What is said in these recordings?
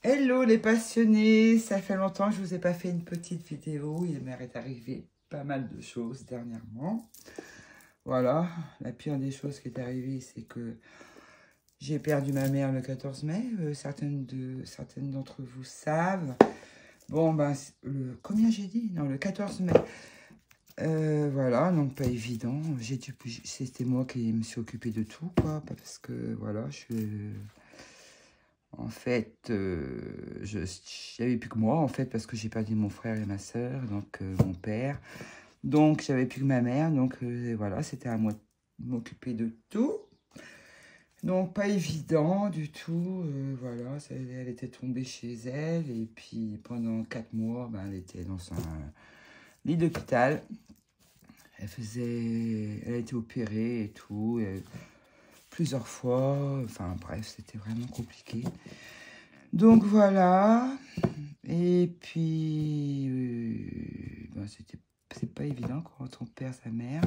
Hello les passionnés, ça fait longtemps que je vous ai pas fait une petite vidéo. Il m'est arrivé pas mal de choses dernièrement. Voilà, la pire des choses qui est arrivée, c'est que j'ai perdu ma mère le 14 mai. Certaines d'entre vous savent. Bon, ben, combien j'ai dit? Non, le 14 mai. Voilà, donc pas évident. C'était moi qui me suis occupée de tout, quoi. Parce que, voilà, en fait, j'avais plus que moi, en fait, parce que j'ai perdu mon frère et ma soeur, donc mon père. Donc, j'avais plus que ma mère, donc voilà, c'était à moi de m'occuper de tout. Donc, pas évident du tout, voilà, elle était tombée chez elle, et puis pendant 4 mois, ben, elle était dans un lit d'hôpital. Elle a été opérée et tout, plusieurs fois, enfin bref, c'était vraiment compliqué. Donc voilà, et puis ben, c'est pas évident quand on perd sa mère,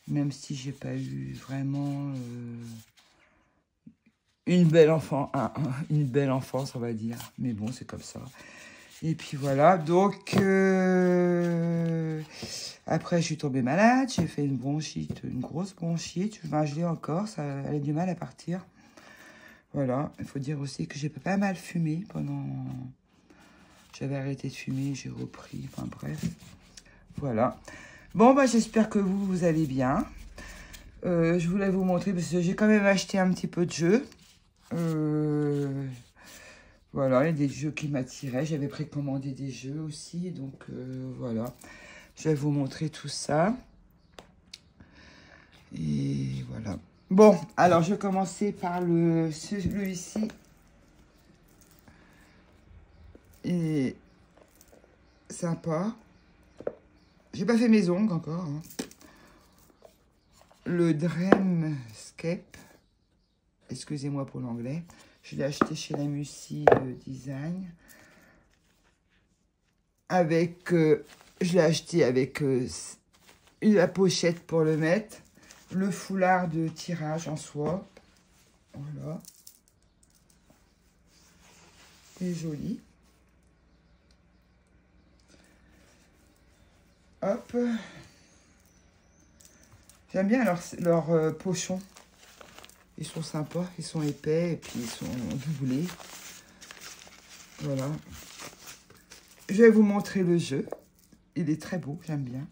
même si j'ai pas eu vraiment une belle enfance, on va dire, mais bon, c'est comme ça. Et puis voilà, donc après je suis tombée malade, j'ai fait une bronchite, une grosse bronchite, enfin je l'ai encore, elle a du mal à partir. Voilà, il faut dire aussi que j'ai pas mal fumé pendant... J'avais arrêté de fumer, j'ai repris, enfin bref. Voilà. Bon, bah j'espère que vous allez bien. Je voulais vous montrer, parce que j'ai quand même acheté un petit peu de jeux. Voilà, il y a des jeux qui m'attiraient. J'avais précommandé des jeux aussi, donc voilà. Je vais vous montrer tout ça. Et voilà. Bon, alors je vais commencer par celui-ci. Et sympa. J'ai pas fait mes ongles encore. Hein. Le Dreamscape. Excusez-moi pour l'anglais. Je l'ai acheté chez la Musi Design. Avec, je l'ai acheté avec la pochette pour le mettre. Le foulard de tirage en soie. Voilà. Il est joli. Hop. J'aime bien leurs pochons. Ils sont sympas, ils sont épais et puis ils sont doublés. Voilà. Je vais vous montrer le jeu. Il est très beau, j'aime bien.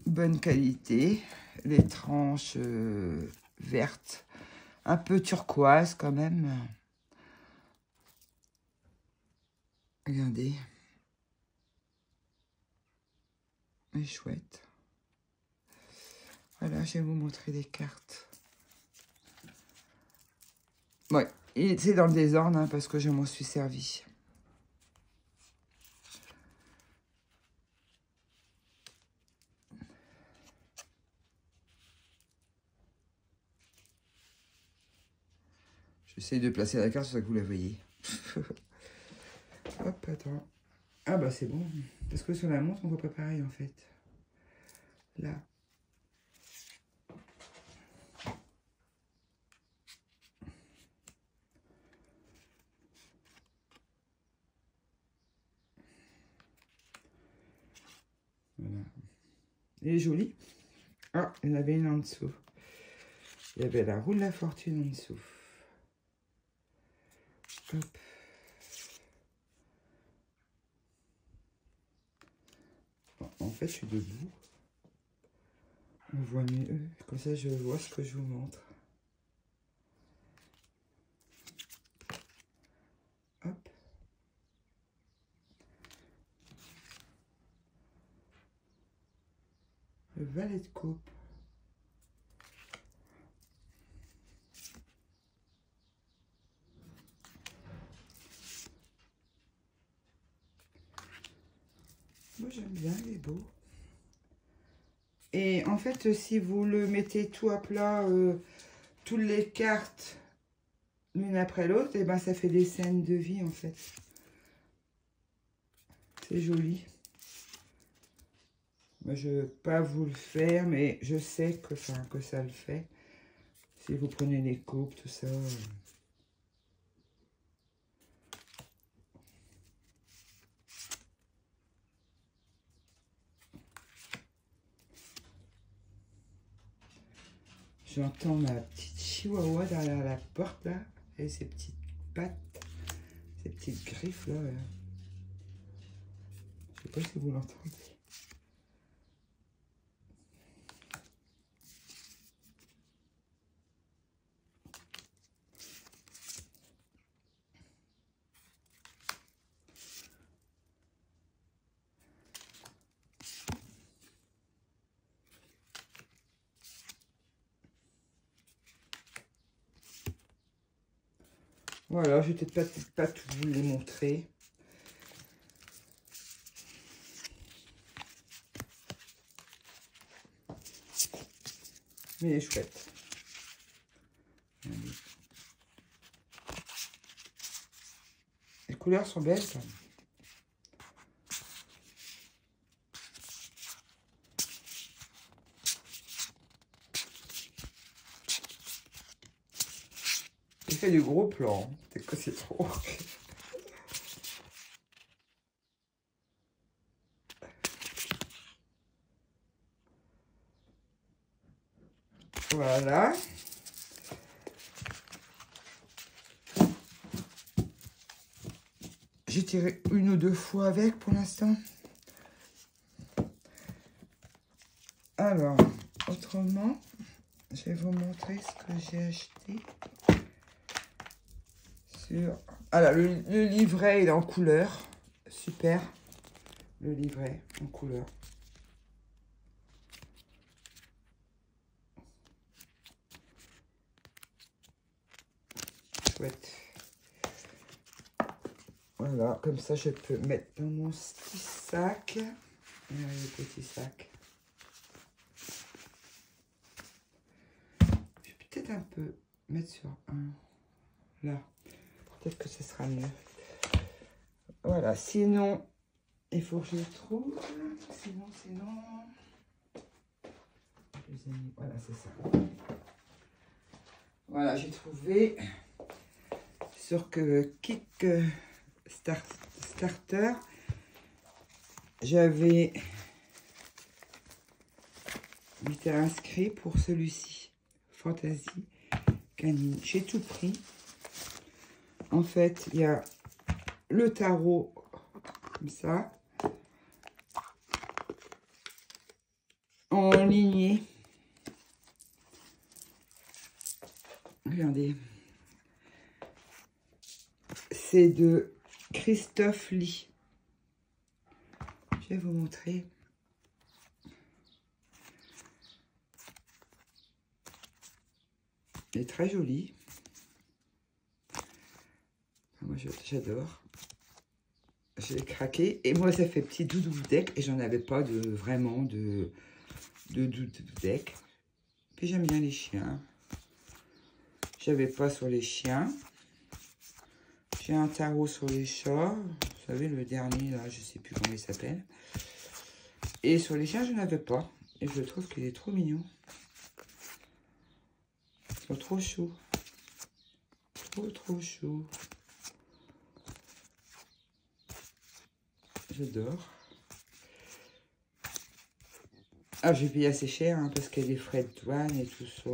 Bonne qualité. Les tranches vertes. Un peu turquoise quand même. Regardez. Elle est chouette. Voilà, je vais vous montrer les cartes. Ouais, c'est dans le désordre, hein, parce que je m'en suis servi. J'essaie de placer la carte, c'est ça que vous la voyez. Hop, attends. Ah bah c'est bon. Parce que sur la montre, on voit pas pareil en fait. Là. Voilà. Elle est jolie. Ah, il y en avait une en dessous. Il y avait la roue de la fortune en dessous. Hop. Bon, en fait, je suis debout. On voit mieux. Comme ça, je vois ce que je vous montre. Hop. Le valet de coupe. Moi, j'aime bien, il est beau. Et en fait, si vous le mettez tout à plat, toutes les cartes, l'une après l'autre, et ben ça fait des scènes de vie, en fait. C'est joli. Moi, je ne vais pas vous le faire, mais je sais que ça le fait. Si vous prenez les coupes, tout ça. J'entends ma petite chihuahua derrière la porte là. Et ses petites pattes, ses petites griffes là. Je sais pas si vous l'entendez. Voilà, je vais peut-être pas tout vous les montrer. Mais elle est chouette. Les couleurs sont belles, ça. J'ai fait du gros plan. C'est que c'est trop. Voilà. J'ai tiré une ou deux fois avec pour l'instant. Alors, autrement, je vais vous montrer ce que j'ai acheté. Alors, le livret, il est en couleur. Super. Le livret en couleur. Chouette. Voilà, comme ça, je peux mettre dans mon petit sac. Voilà, le petit sac. Je vais peut-être un peu mettre sur un. Là. Peut-être que ce sera mieux. Voilà, sinon, il faut que je le trouve. Sinon. Voilà, c'est ça. Voilà, j'ai trouvé sur Kickstarter. J'avais été inscrit pour celui-ci. Fantasy canine. J'ai tout pris. En fait, il y a le tarot comme ça, en lignée. Regardez. C'est de Christophe Lee. Je vais vous montrer. Il est très joli. Moi, j'adore. J'ai craqué. Et moi, ça fait petit doudou deck. Et j'en avais pas vraiment de doudou deck. Puis j'aime bien les chiens. J'avais pas sur les chiens. J'ai un tarot sur les chats. Vous savez, le dernier, là, je sais plus comment il s'appelle. Et sur les chiens, je n'avais pas. Et je trouve qu'il est trop mignon. Ils sont trop chauds. Trop chauds. J'adore. Ah, j'ai payé assez cher, hein, parce qu'il y a des frais de douane et tout ça.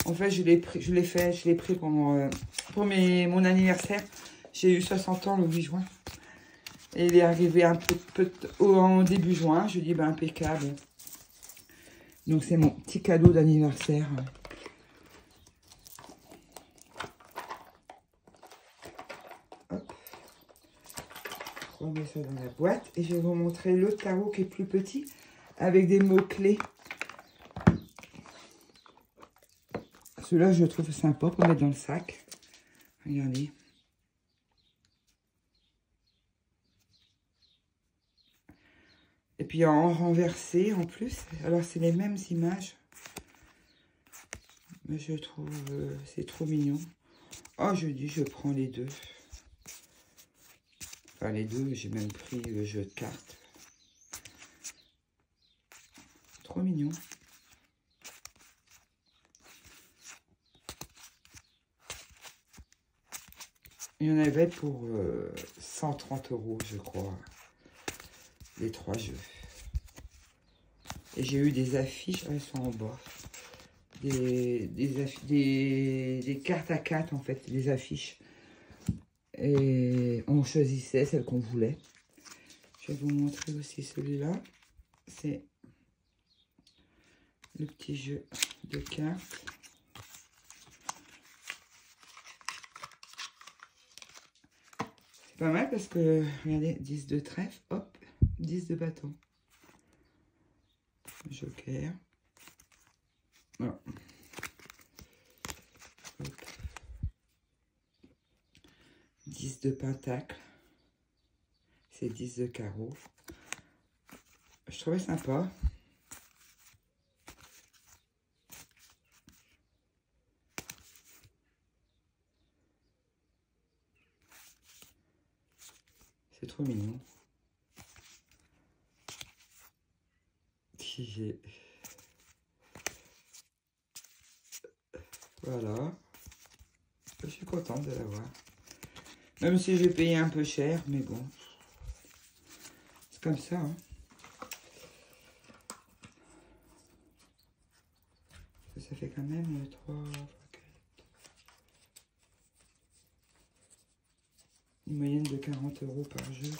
En fait, je l'ai pris pour mon anniversaire. J'ai eu 60 ans le 8 juin. Et il est arrivé un peu en début juin. Je dis, ben, impeccable. Donc, c'est mon petit cadeau d'anniversaire. Hop. Je remets ça dans la boîte. Et je vais vous montrer le tarot qui est plus petit, avec des mots-clés. Celui-là, je le trouve sympa pour mettre dans le sac. Regardez. Et puis en renversé en plus. Alors, c'est les mêmes images. Mais je trouve c'est trop mignon. Oh, je dis, je prends les deux. Enfin, les deux, j'ai même pris le jeu de cartes. Trop mignon. Il y en avait pour 130 €, je crois. Les 3 jeux. Et j'ai eu des affiches, elles sont en bas. des cartes à 4 en fait, des affiches. Et on choisissait celle qu'on voulait. Je vais vous montrer aussi celui-là. C'est le petit jeu de cartes. C'est pas mal parce que, regardez, 10 de trèfle, hop, 10 de bâton. Joker. Voilà. Hop. 10 de pentacle. C'est 10 de carreau. Je trouvais sympa. C'est trop mignon. Voilà. Je suis contente de l'avoir. Même si j'ai payé un peu cher, mais bon. C'est comme ça, hein. Ça fait quand même 3, une moyenne de 40 € par jeu.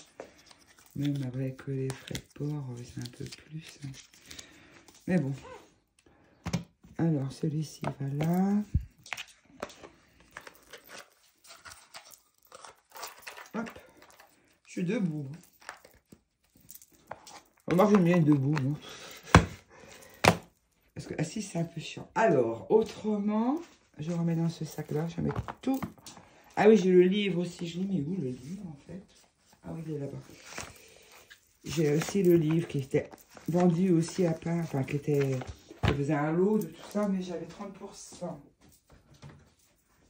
Même avec les frais de port, c'est un peu plus. Hein. Mais bon. Alors, celui-ci va là. Hop. Je suis debout. Moi, j'aime bien être debout. Moi. Parce que assis, c'est un peu chiant. Alors, autrement, je remets dans ce sac-là. Je mets tout. Ah oui, j'ai le livre aussi. Je l'ai mis où, le livre, en fait? Ah oui, il est là-bas. J'ai aussi le livre qui était vendu aussi à part. Enfin, qui était... Je faisais un lot de tout ça, mais j'avais 30%.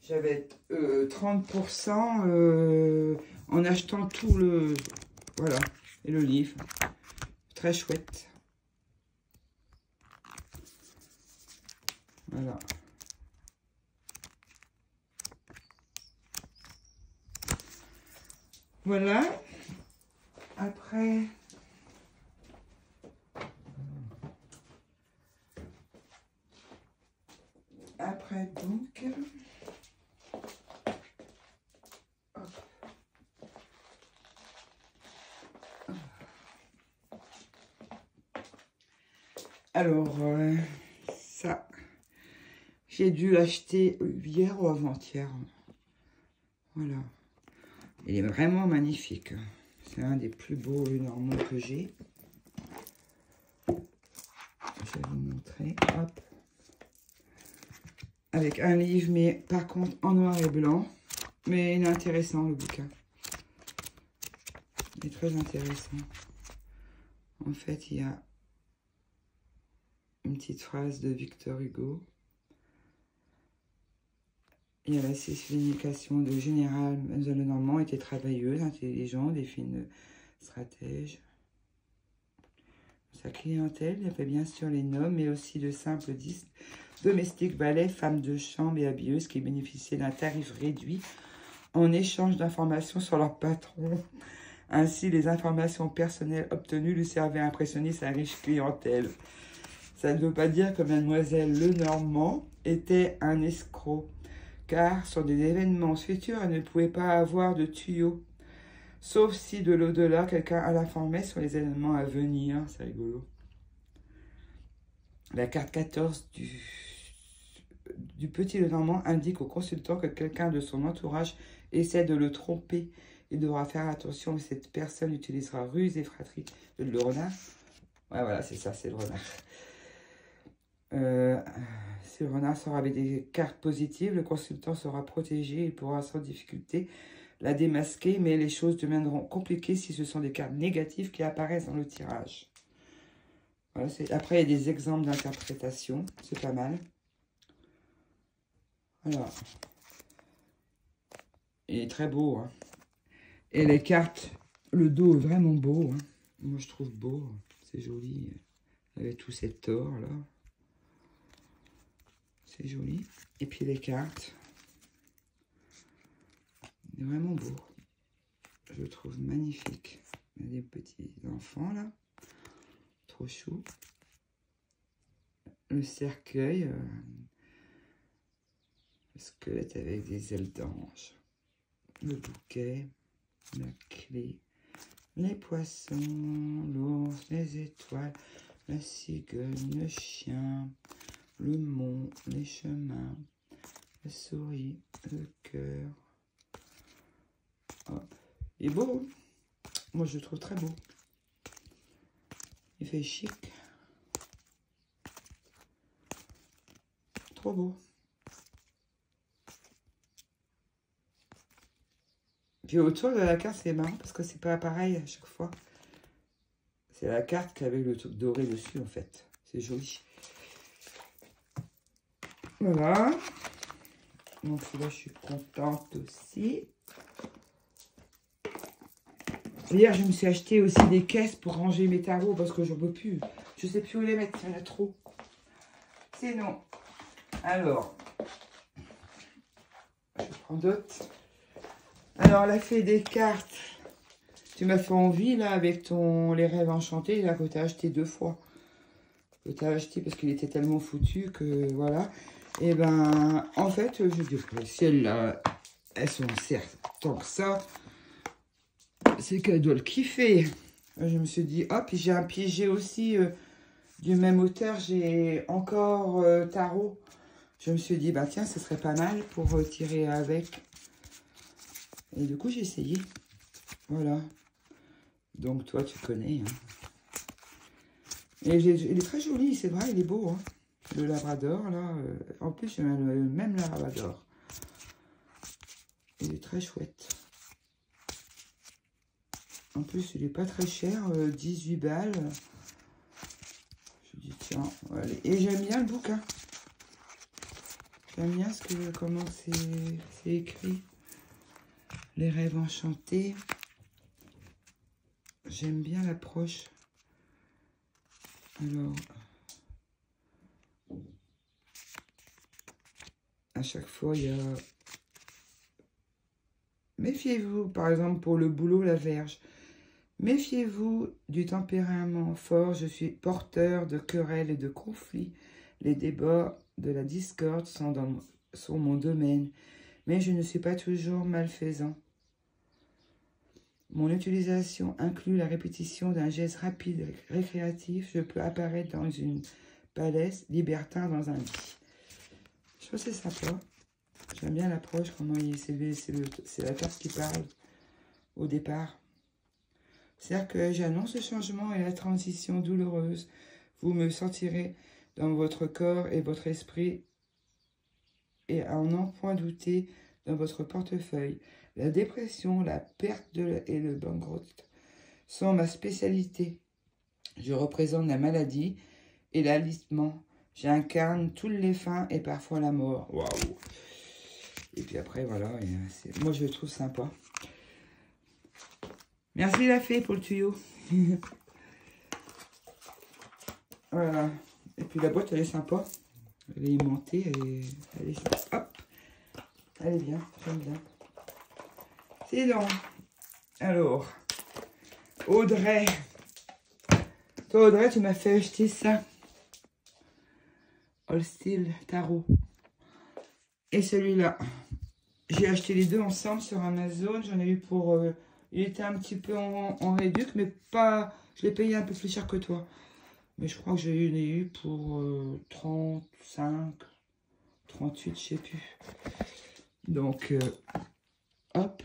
J'avais 30% en achetant tout le... Voilà. Et le livre. Très chouette. Voilà. Voilà. Après... donc... Hop. Alors, ça... J'ai dû l'acheter hier ou avant-hier. Voilà. Il est vraiment magnifique. C'est un des plus beaux Lenormand que j'ai. Je vais vous montrer. Hop. Avec un livre, mais par contre en noir et blanc. Mais il est intéressant le bouquin. Il est très intéressant. En fait, il y a une petite phrase de Victor Hugo. Il y a la signification de général Lenormand était travailleuse, intelligente, des fines stratèges. Sa clientèle, il y avait bien sûr les nobles, mais aussi de simples domestiques, valets, femmes de chambre et habilleuses qui bénéficiaient d'un tarif réduit en échange d'informations sur leur patron. Ainsi, les informations personnelles obtenues lui servaient à impressionner sa riche clientèle. Ça ne veut pas dire que mademoiselle Lenormand était un escroc, car sur des événements futurs, elle ne pouvait pas avoir de tuyaux. Sauf si de l'au-delà, quelqu'un l'informait sur les événements à venir. C'est rigolo. La carte 14 du petit Lenormand indique au consultant que quelqu'un de son entourage essaie de le tromper. Il devra faire attention, mais cette personne utilisera ruse et fratrie. Le renard. Ouais, voilà, c'est ça, c'est le renard. Si le renard sera avec des cartes positives, le consultant sera protégé. Il pourra sans difficulté la démasquer, mais les choses deviendront compliquées si ce sont des cartes négatives qui apparaissent dans le tirage. Voilà, après, il y a des exemples d'interprétation. C'est pas mal. Voilà. Il est très beau. Hein. Et les cartes, le dos est vraiment beau. Hein. Moi, je trouve beau. C'est joli. Avec tout cet or, là. C'est joli. Et puis les cartes. Il est vraiment beau. Je le trouve magnifique. Il y a des petits enfants, là. Trop chou. Le cercueil, Squelette avec des ailes d'ange. Le bouquet, la clé, les poissons, l'ours, les étoiles, la cigogne, le chien, le mont, les chemins, la souris, le cœur. Hop. Il est beau. Moi, je le trouve très beau. Il fait chic. Trop beau. Puis autour de la carte, c'est marrant parce que c'est pas pareil à chaque fois. C'est la carte qui avait le truc doré dessus, en fait. C'est joli. Voilà. Donc là, je suis contente aussi. Hier, je me suis acheté aussi des caisses pour ranger mes tarots parce que j'en peux plus. Je sais plus où les mettre, il y en a trop. Sinon, alors, je prends d'autres. Alors, la fée des cartes. Tu m'as fait envie, là, avec les rêves enchantés, là, que tu as acheté 2 fois. Que tu as acheté parce qu'il était tellement foutu que, voilà. Et ben, en fait, je dis que celles-là, elles sont certes tant que ça. C'est qu'elle doit le kiffer. Je me suis dit, hop, j'ai un piégé aussi du même auteur. J'ai encore tarot. Je me suis dit, bah tiens, ce serait pas mal pour tirer avec. Et du coup, j'ai essayé. Voilà. Donc, toi, tu connais. Hein. Et il est très joli, c'est vrai, il est beau. Hein. Le labrador, là. En plus, j'ai le même labrador. Il est très chouette. En plus, il n'est pas très cher, 18 balles. Je dis, tiens, allez. Et j'aime bien le bouquin. J'aime bien comment c'est écrit. Les rêves enchantés. J'aime bien l'approche. Alors, à chaque fois, il y a... Méfiez-vous, par exemple, pour le boulot, la Vierge. Méfiez-vous du tempérament fort, je suis porteur de querelles et de conflits. Les débats de la discorde sont mon domaine, mais je ne suis pas toujours malfaisant. Mon utilisation inclut la répétition d'un geste rapide récréatif. Je peux apparaître dans une palette, libertin dans un lit. Je trouve que c'est sympa. J'aime bien l'approche, comment c'est la carte qui parle au départ. C'est-à-dire que j'annonce le changement et la transition douloureuse. Vous me sentirez dans votre corps et votre esprit et à n'en point douter dans votre portefeuille. La dépression, la perte et le banqueroute sont ma spécialité. Je représente la maladie et l'alistement. J'incarne tous les fins et parfois la mort. Waouh! Et puis après, voilà. Moi, je le trouve sympa. Merci la fée pour le tuyau. Voilà. Et puis la boîte, elle est sympa. Elle est aimantée. Elle est hop. Elle est bien. J'aime bien. C'est long. Alors, Audrey. Toi, Audrey, tu m'as fait acheter ça. All Steel Tarot. Et celui-là. J'ai acheté les deux ensemble sur Amazon. J'en ai eu pour... il était un petit peu en réduc, mais pas... Je l'ai payé un peu plus cher que toi. Mais je crois que j'en ai eu pour 35, 38, je sais plus. Donc, hop.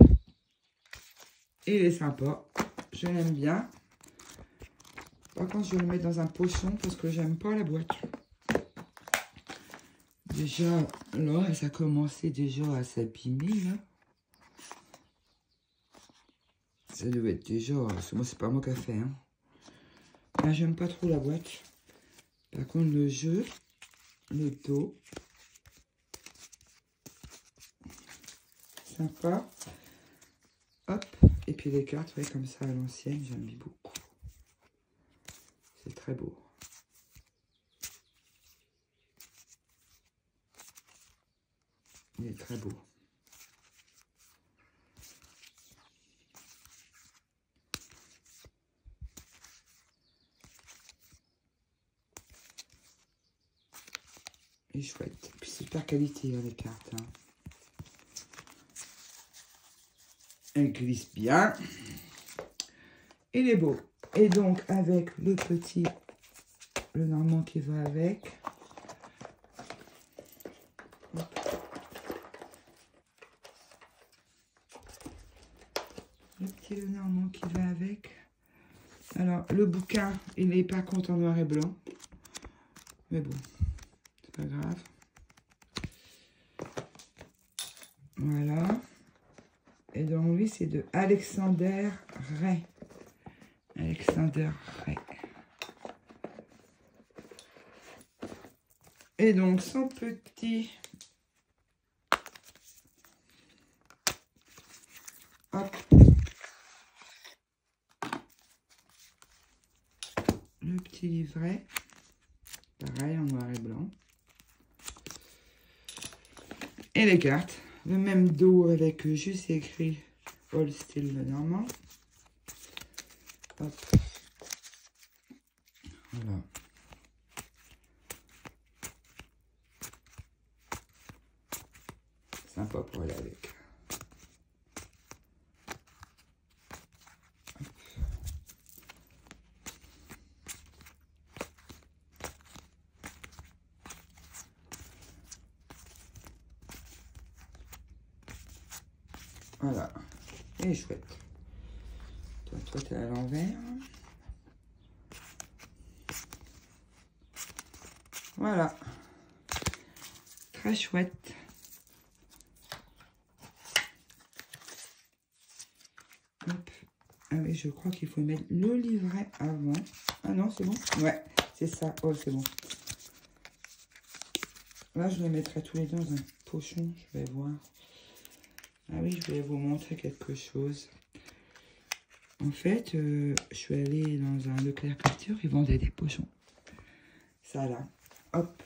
Il est sympa. Je l'aime bien. Par contre, je vais le mettre dans un pochon parce que j'aime pas la boîte. Déjà, là, ça a commencé déjà à s'abîmer, là. Ça devait être déjà... Moi, c'est pas moi qui a fait, hein. Là, j'aime pas trop la boîte. Par contre, le jeu, le dos, sympa. Hop. Et puis les cartes, ouais, comme ça, à l'ancienne, j'aime beaucoup. C'est très beau. Il est très beau. Et chouette. Puis super qualité, hein, les cartes. Hein. Elle glisse bien. Il est beau. Et donc, avec le normand qui va avec. Le petit normand qui va avec. Alors, le bouquin, il est par contre en noir et blanc. Mais bon, c'est pas grave. Voilà. Et donc, lui, c'est de Alexander Ray. Alexander Ray. Et donc, son petit... Hop. Le petit livret. Pareil, en noir et blanc. Et les cartes. Le même dos avec juste écrit All Still le Normand. Hop. Voilà. Sympa pour aller avec. Hop. Voilà. Et chouette. Toi, t'es à l'envers. Voilà. Très chouette. Hop. Ah oui, je crois qu'il faut mettre le livret avant. Ah non, c'est bon? Ouais, c'est ça. Oh, c'est bon. Là, je les mettrai tous les deux dans un pochon. Je vais voir. Ah oui, je vais vous montrer quelque chose. En fait, je suis allée dans un Leclerc Peinture. Ils vendaient des pochons. Ça, là. Hop.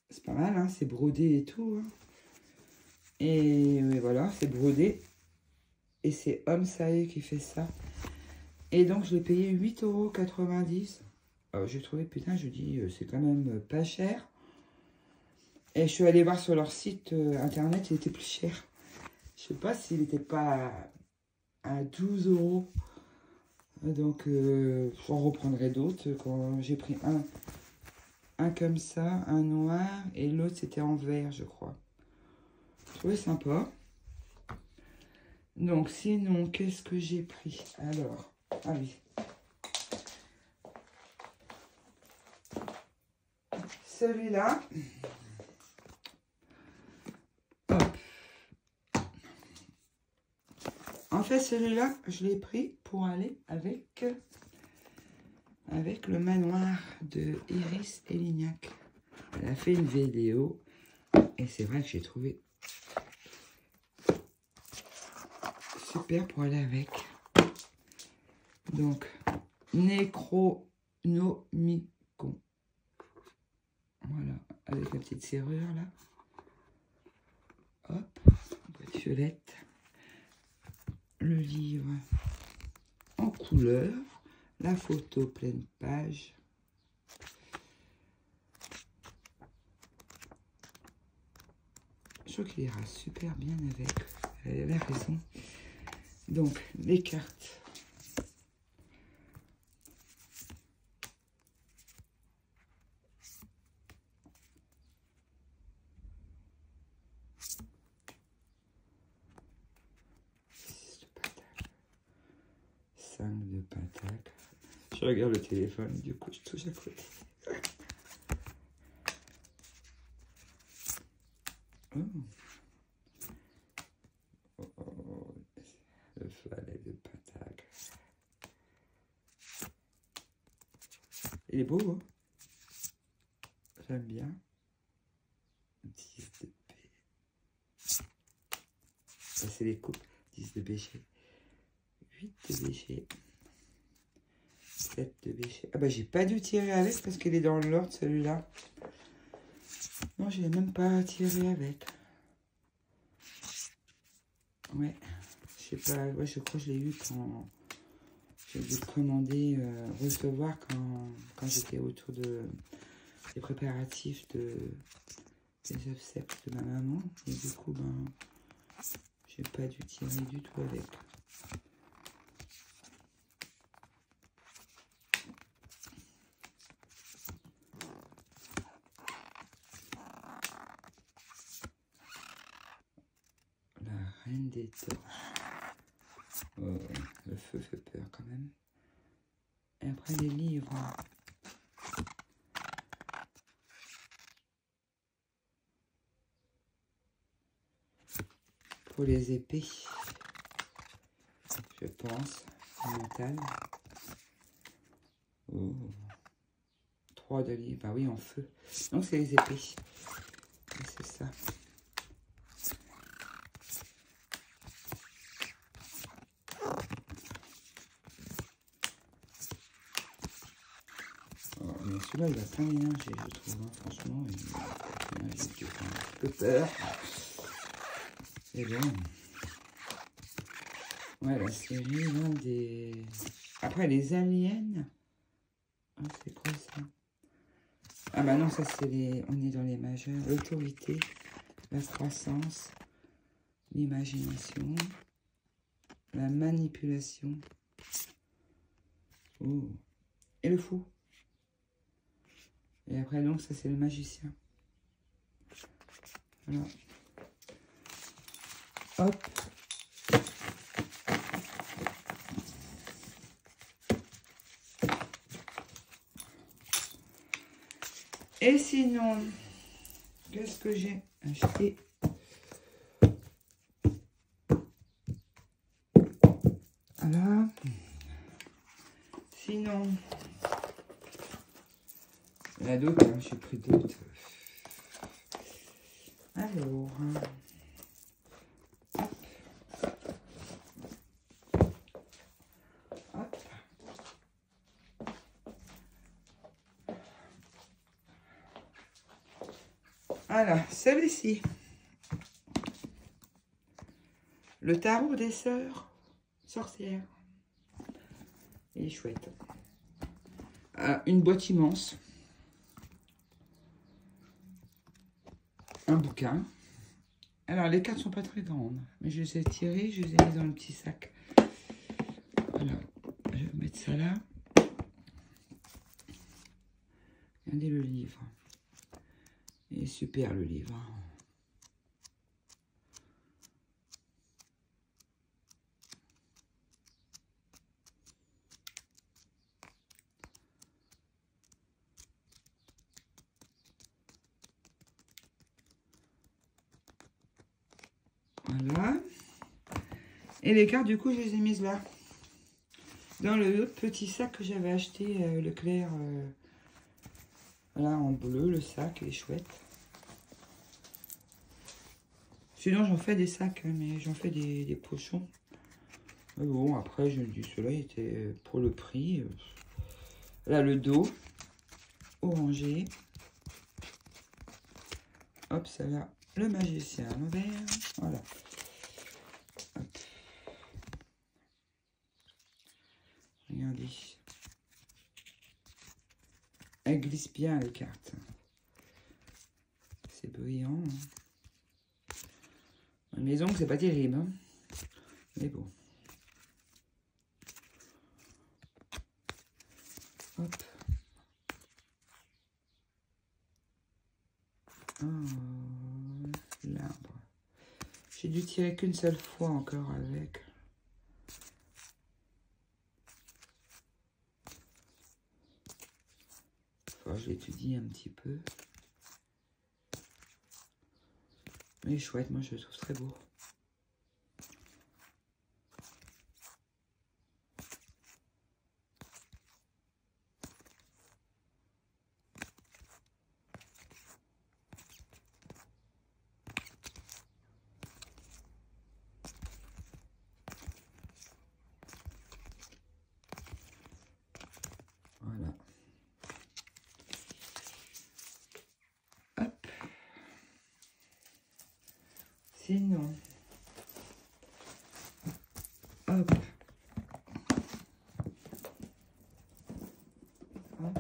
C'est pas mal, hein, c'est brodé et tout. Hein. Et voilà, c'est brodé. Et c'est Homme Sae qui fait ça. Et donc, je l'ai payé 8,90 €. J'ai trouvé, putain, je dis, c'est quand même pas cher. Et je suis allée voir sur leur site internet, il était plus cher. Je sais pas s'il n'était pas à 12 €. Donc, j'en reprendrai d'autres. Quand j'ai pris un comme ça, un noir, et l'autre c'était en vert, je crois. Je trouvais sympa. Donc, sinon, qu'est-ce que j'ai pris? Alors, ah oui. Celui-là. Hop. En fait, celui-là, je l'ai pris pour aller avec le manoir de Iris Elignac. Elle a fait une vidéo et c'est vrai que j'ai trouvé super pour aller avec. Donc, Necronomicon. Voilà, avec la petite serrure là. Hop, boîte violette. Le livre en couleur. La photo pleine page. Je trouve qu'il ira super bien avec. Elle avait raison. Donc, les cartes. De pentacle. Je regarde le téléphone, du coup je touche à côté. Oh. Oh, oh. Le valet de pentacle. Il est beau, hein? J'aime bien. 10 de B. Ça c'est les coupes. 10 de BG. 8 de BG. 7 de BG. Ah bah j'ai pas dû tirer avec parce qu'il est dans l'ordre celui-là. Non, j'ai même pas tiré avec. Ouais, je sais pas, ouais, je crois que je l'ai eu quand j'ai dû commander, recevoir quand j'étais autour des préparatifs des obsèques de ma maman. Et du coup, ben, J'ai pas dû tirer du tout avec. La reine des torches. Oh, ouais, le feu fait peur quand même. Et après les livres. Pour les épées, je pense, mental. Oh. 3 de livres, bah oui, en feu. Non, c'est les épées. C'est ça. Oh, mais celui-là, il a plein d'énergie, je trouve, hein, franchement. J'ai un petit peu peur. C'est bon. Ouais, la série, là, des... Après, les aliens. Ah, c'est quoi ça? Ah bah non, ça c'est les... On est dans les majeurs. L'autorité, la croissance, l'imagination, la manipulation. Oh. Et le fou. Et après, donc, ça c'est le magicien. Voilà. Hop. Et sinon, qu'est-ce que j'ai acheté? Voilà. Sinon, il y en a d'autres, hein, j'ai pris d'autres. Alors, hop. Voilà, celui-ci. Le tarot des sœurs sorcières. Il est chouette. Une boîte immense. Un bouquin. Alors, les cartes sont pas très grandes, mais je les ai tirées, je les ai mises dans le petit sac. Voilà, je vais mettre ça là. Regardez le livre. Il est super, le livre. Voilà. Et les cartes, du coup, je les ai mises là. Dans le petit sac que j'avais acheté, Leclerc. Voilà, en bleu, le sac, il est chouette. Sinon, j'en fais des sacs, hein, mais j'en fais des pochons. Mais bon, après, je me dis, ceux-là, était pour le prix. Là, le dos, orangé. Hop, ça là, le magicien à l'envers. Voilà. Hop. Regardez. Elle glisse bien, les cartes. C'est brillant. Hein. Les ongles, c'est pas terrible. Hein. Mais bon. Hop. Oh, l'arbre. J'ai dû tirer qu'une seule fois encore avec. Enfin, je l'étudie un petit peu. Mais chouette, moi je le trouve très beau. Voilà. Hop. Sinon. Hop. Hop.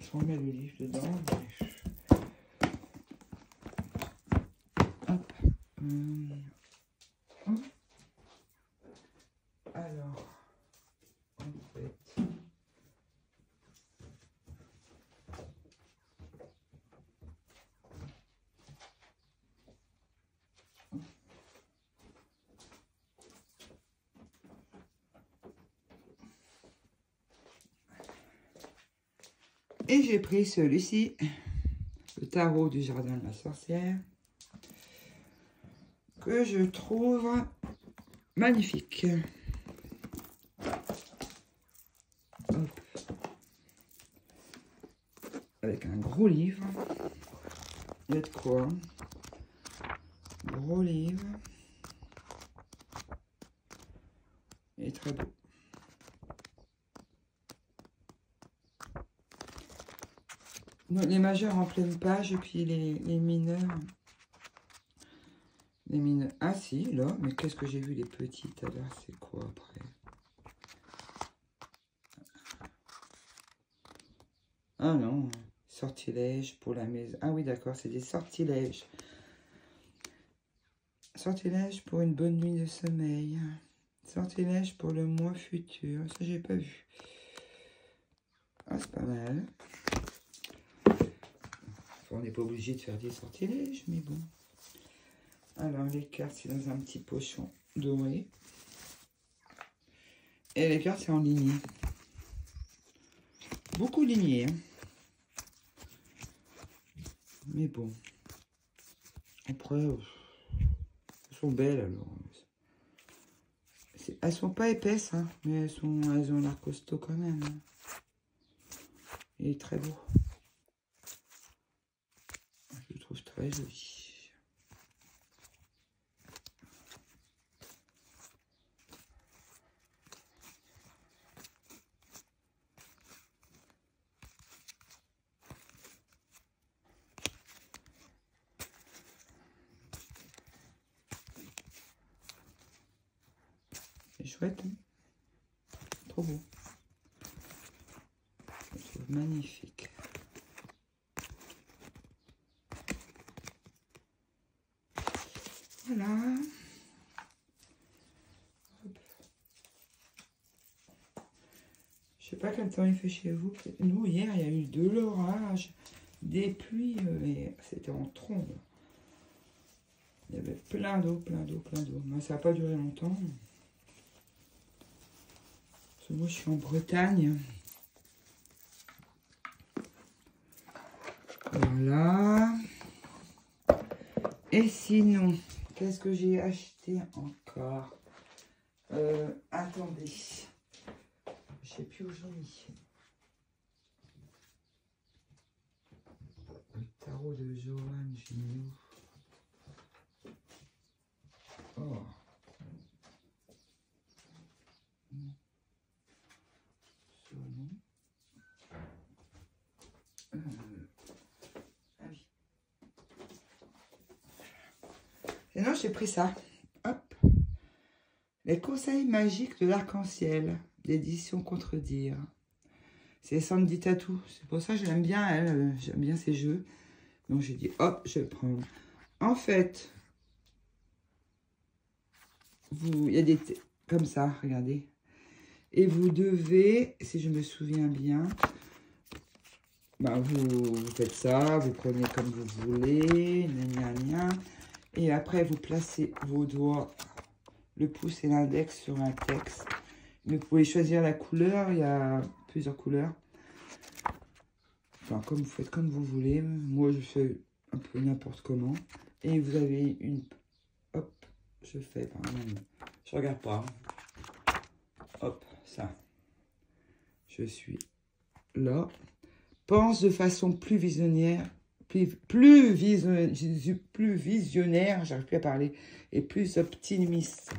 Je remets le livre dedans. Hop. Et j'ai pris celui-ci, le tarot du jardin de la sorcière, que je trouve magnifique. Hop. Avec un gros livre. Il y a de quoi. Gros livre. Il est très beau. Donc, les majeurs en pleine page, et puis les mineurs. Les mineurs. Ah si, là, mais qu'est-ce que j'ai vu les petites alors? C'est quoi après? Ah non, sortilèges pour la maison. Ah oui, d'accord, c'est des sortilèges. Sortilèges pour une bonne nuit de sommeil. Sortilèges pour le mois futur. Ça, j'ai pas vu. Ah, c'est pas mal. Enfin, on n'est pas obligé de faire des sortilèges, mais bon. Alors, les cartes, c'est dans un petit pochon doré. Et les cartes, c'est en lignée. Beaucoup lignée, hein. Mais bon. Après, elles sont belles, alors. Elles sont pas épaisses, hein, mais elles ont l'air costaud quand même. Hein. Il est très beau. Je le trouve très joli. C'est chouette, hein, trop beau. Je le trouve magnifique. Voilà. Je sais pas quel temps il fait chez vous. Nous, hier, il y a eu de l'orage, des pluies, mais c'était en trombe. Il y avait plein d'eau, plein d'eau, plein d'eau. Mais ça n'a pas duré longtemps. Parce que moi, je suis en Bretagne. Voilà. Et sinon, qu'est-ce que j'ai acheté encore? Attendez. Je sais plus où j'en ai. Le tarot de Johan Gignoux. Oh. Ah oui. Et non, j'ai pris ça. Hop. Les conseils magiques de l'arc-en-ciel, d'édition Contredire. C'est Sandy Tattoo. C'est pour ça que je l'aime bien, elle. J'aime bien ses jeux. Donc, j'ai dit, hop, je vais prendre. En fait, il y a des... Comme ça, regardez. Et vous devez, si je me souviens bien, bah, vous faites ça, vous prenez comme vous voulez, gna, gna, gna, et après, vous placez vos doigts, le pouce et l'index sur un texte. Mais vous pouvez choisir la couleur, il y a plusieurs couleurs. Enfin, comme vous faites comme vous voulez. Moi, je fais un peu n'importe comment. Et vous avez une... Hop, je fais par exemple. Je regarde pas. Hop, ça. Je suis là. Pense de façon plus visionnaire. Plus visionnaire, j'arrive plus à parler. Et plus optimiste.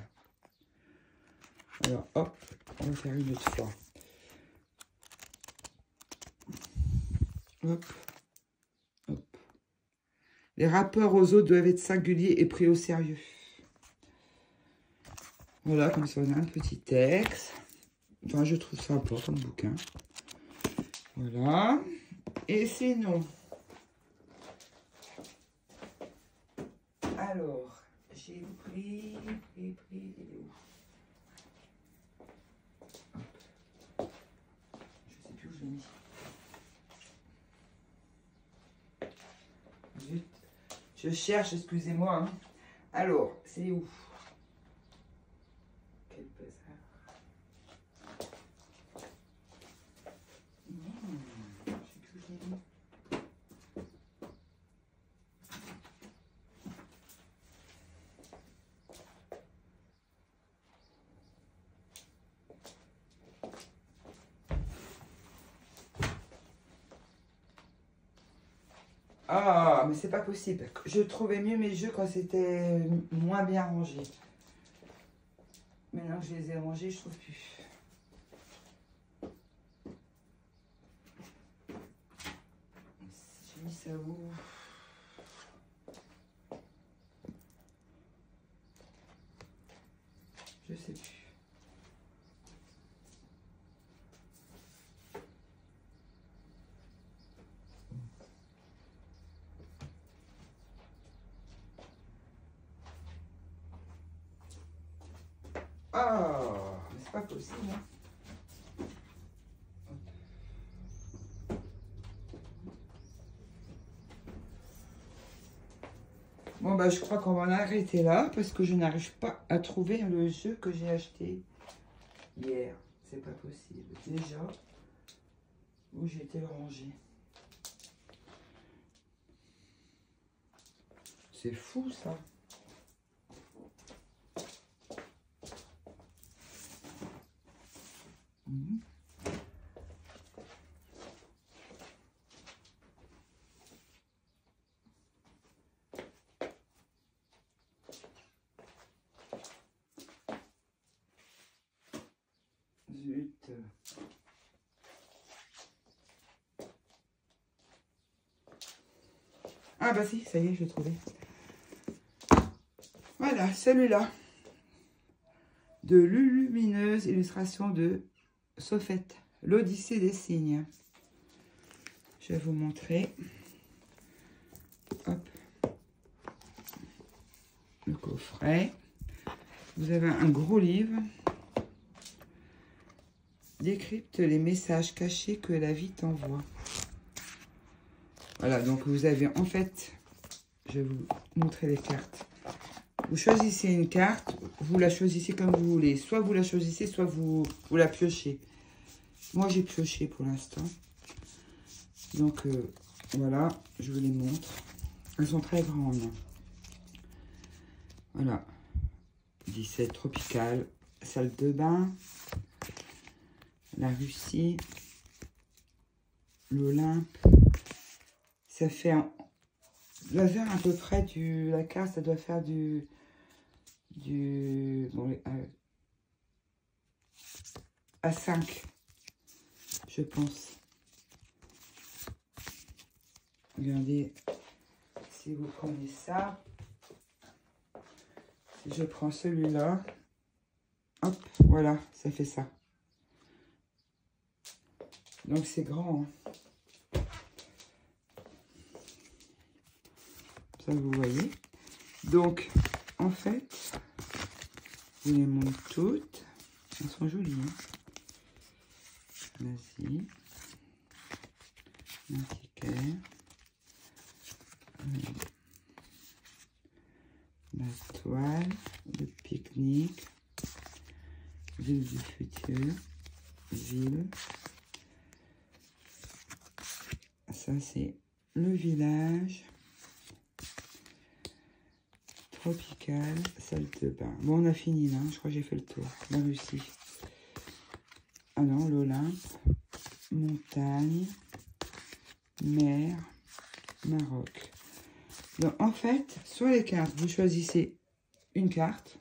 Alors, hop, on va faire une autre fois. Hop. Hop. Les rapports aux autres doivent être singuliers et pris au sérieux. Voilà, comme ça on a un petit texte. Enfin, je trouve sympa comme bouquin. Voilà. Et sinon, alors, j'ai pris, il est où? Je sais plus où je l'ai mis. Zut. Je cherche, excusez-moi. Hein. Alors, c'est où? Quel bazar. Je sais plus où Ah, mais c'est pas possible. Je trouvais mieux mes jeux quand c'était moins bien rangé. Maintenant que je les ai rangés, je trouve plus. J'ai mis ça où? Je sais plus. Ah, mais c'est pas possible, hein. Bon, bah, je crois qu'on va en arrêter là parce que je n'arrive pas à trouver le jeu que j'ai acheté hier. C'est pas possible. Déjà, où j'étais rangé. C'est fou, ça. Mhm. Zut. Ah bah si, ça y est, je l'ai trouvé. Voilà, celui-là. De Lulumineuse, illustration de Sofette. L'Odyssée des signes. Je vais vous montrer. Hop. Le coffret. Vous avez un gros livre. Décrypte les messages cachés que la vie t'envoie. Voilà, donc vous avez en fait, je vais vous montrer les cartes. Vous choisissez une carte, vous la choisissez comme vous voulez. Soit vous la choisissez, soit vous la piochez. Moi, j'ai pioché pour l'instant. Donc, voilà, je vous les montre. Elles sont très grandes. Voilà. 17 tropicale, salle de bain, la Russie, l'Olympe. Ça fait doit faire à peu près du... La carte, ça doit faire du bon, à 5, je pense. Regardez, si vous prenez ça, si je prends celui-là, hop, voilà, ça fait ça. Donc c'est grand, hein. Ça, vous voyez. Donc, en fait, je les montre toutes. Elles sont jolies, hein. Vas-y. Antiquaire. La toile. Le pique-nique. Ville du futur. Ville. Ça, c'est le village. Tropical, salle de bain. Bon, on a fini là, je crois que j'ai fait le tour. La Russie. Ah non, l'Olympe. Montagne. Mer. Maroc. Donc, en fait, sur les cartes, vous choisissez une carte.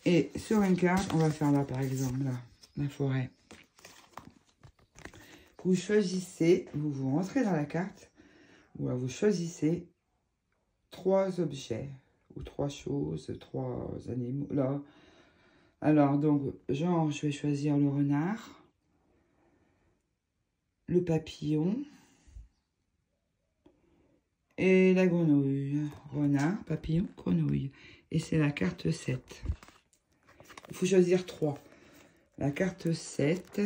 Et sur une carte, on va faire là, par exemple, là, la forêt. Vous choisissez, vous rentrez dans la carte, ou vous choisissez 3 objets, ou 3 choses, 3 animaux, là. Alors, donc, genre, je vais choisir le renard, le papillon, et la grenouille. Renard, papillon, grenouille. Et c'est la carte 7. Il faut choisir 3. La carte 7.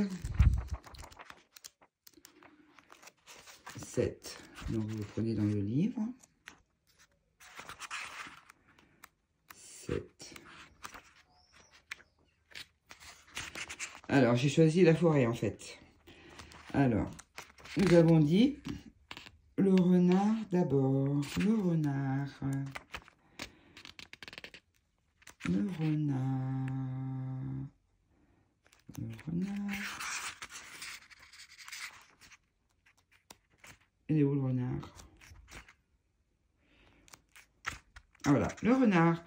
7. Donc, vous prenez dans le livre. 7. Alors, j'ai choisi la forêt, en fait. Alors, nous avons dit le renard d'abord. Le renard. Le renard. Le renard. Il est où le renard? Voilà, le renard.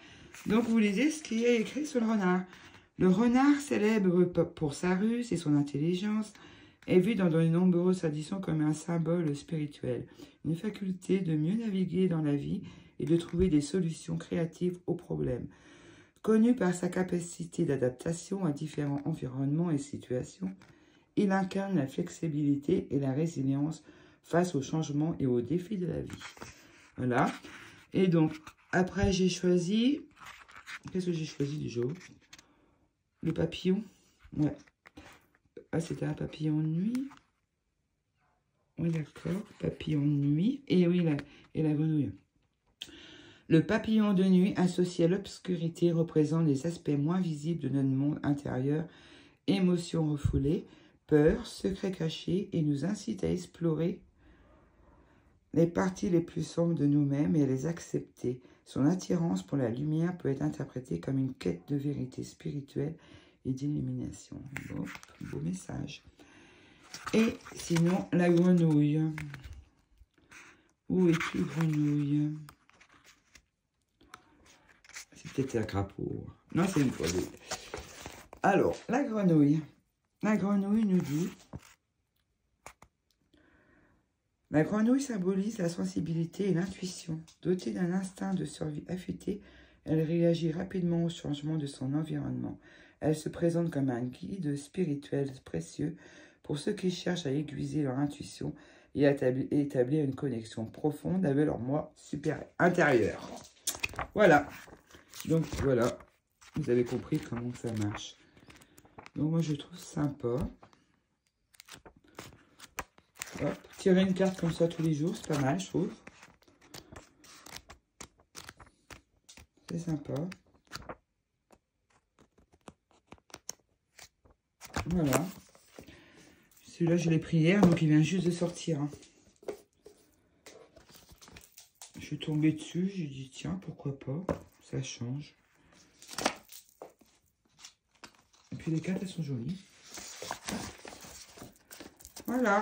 Donc, vous lisez ce qui est écrit sur le renard. Le renard, célèbre pour sa ruse et son intelligence, est vu dans de nombreuses traditions comme un symbole spirituel, une faculté de mieux naviguer dans la vie et de trouver des solutions créatives aux problèmes. Connu par sa capacité d'adaptation à différents environnements et situations, il incarne la flexibilité et la résilience face aux changements et aux défis de la vie. Voilà. Et donc, après, j'ai choisi... Qu'est-ce que j'ai choisi du jour? Le papillon. Ouais. Ah, c'était un papillon de nuit. Oui, d'accord. Papillon de nuit. Et oui, la grenouille. Le papillon de nuit, associé à l'obscurité, représente les aspects moins visibles de notre monde intérieur, émotions refoulées, peurs, secrets cachés, et nous incite à explorer les parties les plus sombres de nous-mêmes et à les accepter. Son attirance pour la lumière peut être interprétée comme une quête de vérité spirituelle et d'illumination. Bon, beau message. Et sinon, la grenouille. Où es-tu, grenouille? C'est peut-être un crapaud. Non, c'est une grenouille. Alors, la grenouille. La grenouille nous dit... La grenouille symbolise la sensibilité et l'intuition. Dotée d'un instinct de survie affûté, elle réagit rapidement au changement de son environnement. Elle se présente comme un guide spirituel précieux pour ceux qui cherchent à aiguiser leur intuition et à établir une connexion profonde avec leur moi supérieur intérieur. Voilà. Donc voilà, vous avez compris comment ça marche. Donc moi je trouve sympa. Hop, tirer une carte comme ça tous les jours, c'est pas mal, je trouve. C'est sympa. Voilà. Celui-là, je l'ai pris hier, donc il vient juste de sortir. Hein. Je suis tombée dessus, j'ai dit, tiens, pourquoi pas, ça change. Et puis les cartes, elles sont jolies. Voilà.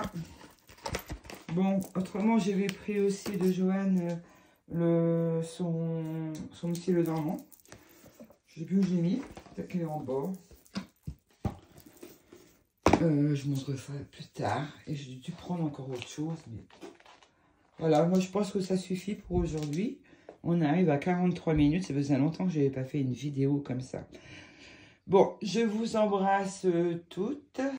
Bon, autrement, j'avais pris aussi de Joanne son petit le dormant. Je sais plus où je l'ai mis. Peut-être qu'il est en bas. Je montrerai ça plus tard. Et j'ai dû prendre encore autre chose. Mais... Voilà, moi je pense que ça suffit pour aujourd'hui. On arrive à 43 minutes. Ça faisait longtemps que je n'avais pas fait une vidéo comme ça. Bon, je vous embrasse toutes.